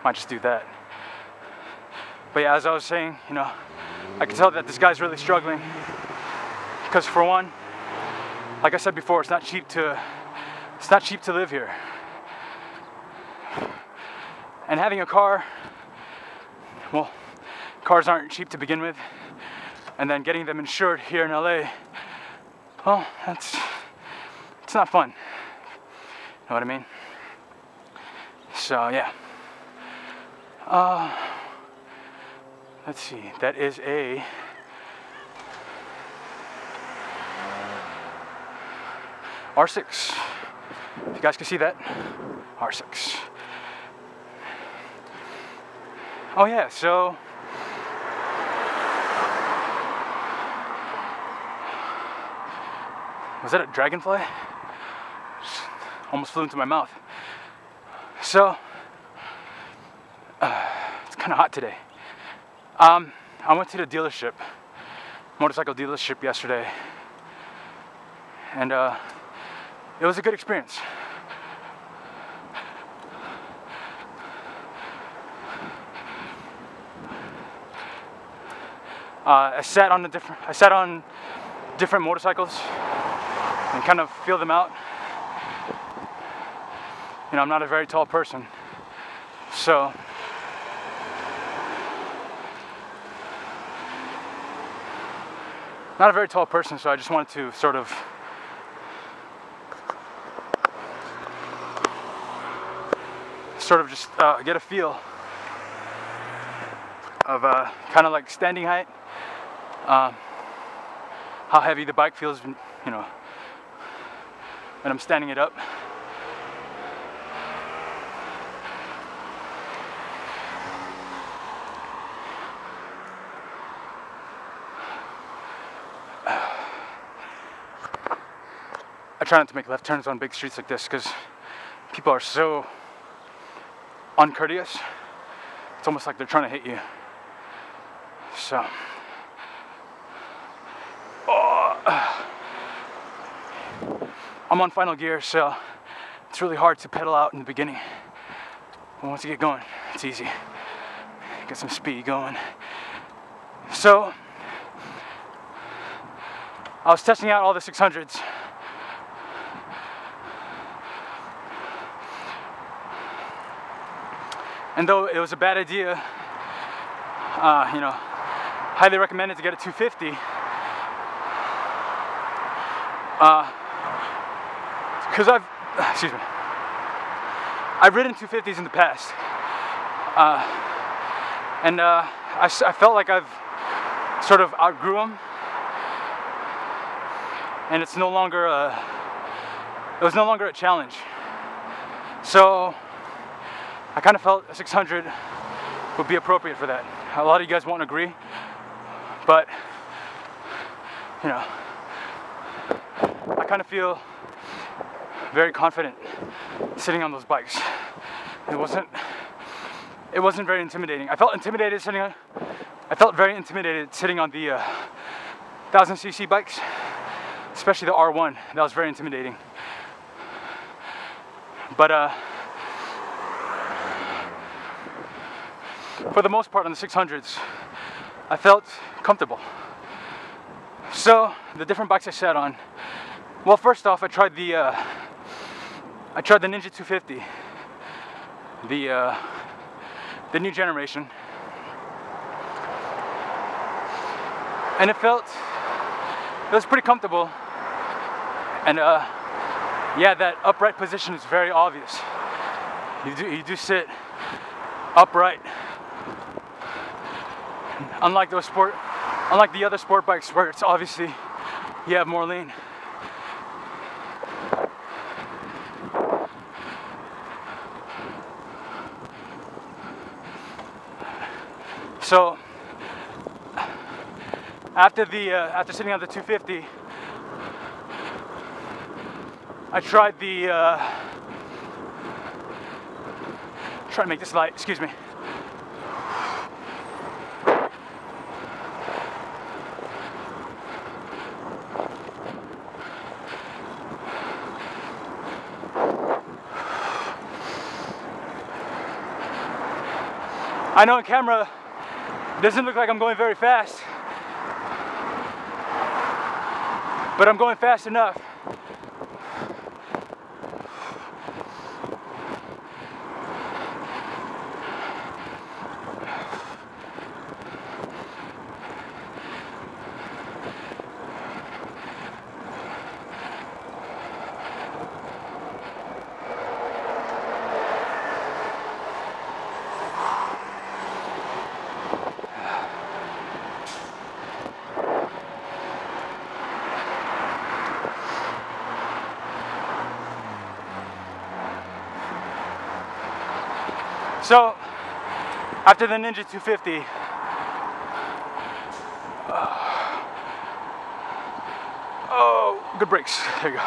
might just do that. But yeah, as I was saying, you know, I can tell that this guy's really struggling because, for one, like I said before, it's not cheap to live here. And having a car, well, cars aren't cheap to begin with, and then getting them insured here in LA, well, it's not fun. Know what I mean? So yeah. Let's see. That is a R6. If you guys can see that, R6. Oh yeah. So. Was that a dragonfly? Almost flew into my mouth. So, it's kind of hot today. I went to the dealership, motorcycle dealership yesterday, and it was a good experience. I sat on different motorcycles and kind of feel them out. You know, I'm not a very tall person, so I just wanted to sort of just get a feel of kind of like standing height, how heavy the bike feels, you know, when I'm standing it up. I try not to make left turns on big streets like this because people are so uncourteous. It's almost like they're trying to hit you. So, I'm on final gear, so it's really hard to pedal out in the beginning. But once you get going, it's easy. Get some speed going. So, I was testing out all the 600s. And though it was a bad idea, you know, highly recommended to get a 250. Because I've ridden 250s in the past, and I felt like I've sort of outgrew them, and it was no longer a challenge. So I kind of felt a 600 would be appropriate for that. A lot of you guys won't agree, but you know, I kind of feel very confident sitting on those bikes. It wasn't very intimidating. I felt very intimidated sitting on the 1000cc bikes, especially the R1. That was very intimidating. But for the most part on the 600s, I felt comfortable. So the different bikes I sat on. Well, first off, I tried the Ninja 250, the new generation, and it was pretty comfortable. And yeah, that upright position is very obvious. You do sit upright, unlike the other sport bikes where it's obviously you have more lean. So after sitting on the 250, I tried try to make this light, excuse me. I know on camera it doesn't look like I'm going very fast, but I'm going fast enough. So, after the Ninja 250, oh, good brakes, there you go.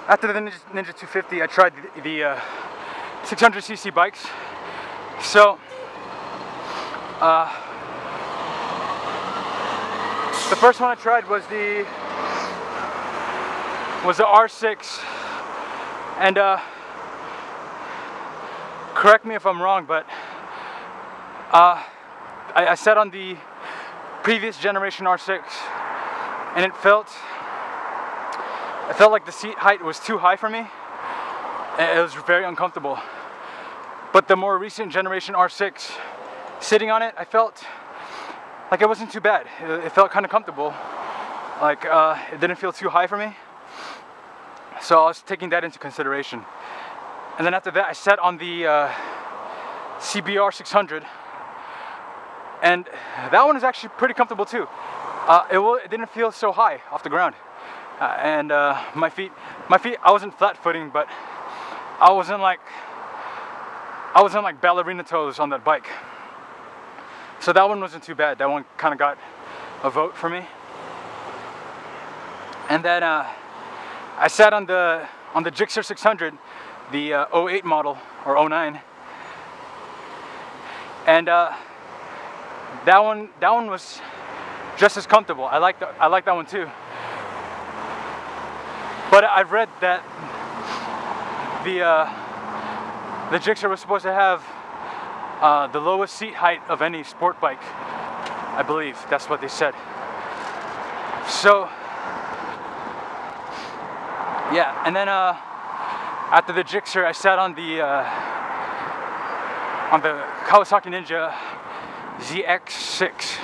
After the Ninja 250, I tried the 600cc bikes. So, the first one I tried was the R6, and correct me if I'm wrong, but I sat on the previous generation R6, and it felt like the seat height was too high for me. It was very uncomfortable. But the more recent generation R6, sitting on it, I felt like it wasn't too bad. It felt kind of comfortable. Like it didn't feel too high for me. So I was taking that into consideration. And then after that, I sat on the CBR 600, and that one is actually pretty comfortable too. It didn't feel so high off the ground, and my feet, I wasn't flat-footing, but I wasn't like ballerina toes on that bike. So that one wasn't too bad. That one kind of got a vote for me. And then I sat on the Gixxer 600. The 08 model, or 09, and that one was just as comfortable. I like that one too. But I've read that the Gixxer was supposed to have the lowest seat height of any sport bike. I believe that's what they said. So yeah, and then after the Gixxer, I sat on the Kawasaki Ninja ZX6,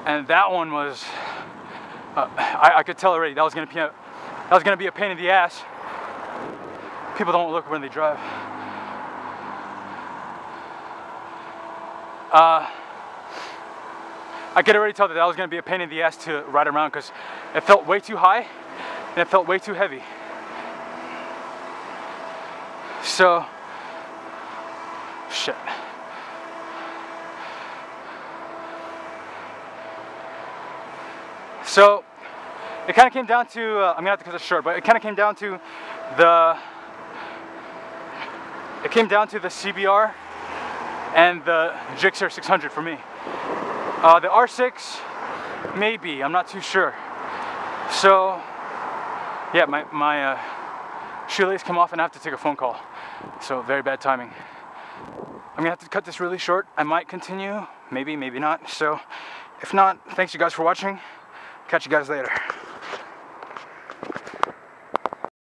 and that one was I could tell already that was gonna be a pain in the ass. People don't look when they drive. I could already tell that was gonna be a pain in the ass to ride around because it felt way too high and it felt way too heavy. So, shit. So, it kind of came down to, I'm gonna have to cut this short, but it kind of came down to the CBR and the Gixxer 600 for me. The R6, maybe, I'm not too sure. So, yeah, my shoelace came off and I have to take a phone call. So very bad timing. I'm gonna have to cut this really short. I might continue, maybe, maybe not. So if not, thanks you guys for watching. Catch you guys later.